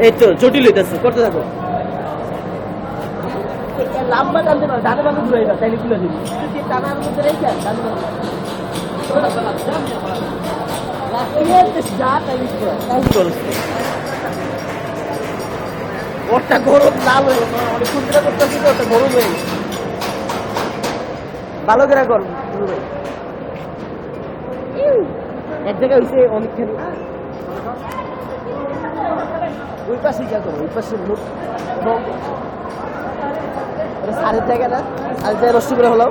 এই তো জটিল হইতেছে, করতে থাকো। লম্বা টানতে পারো, ডানে বামে ঘুরে না, তাইলে খুলে দিবি। টানার মধ্যে রেখে ওটা গরম লাল হয়ে অনেক সুন্দর করতেছি তো, ওটা গরম হয়ে ভালো করে কর ভাই। এক জায়গায় হয়েছে অনেকখানি, ওই পাশে গিয়া করো, ওই পাশে লোক সারের জায়গা না, সারের জায়গায় রস্তি করে হলো।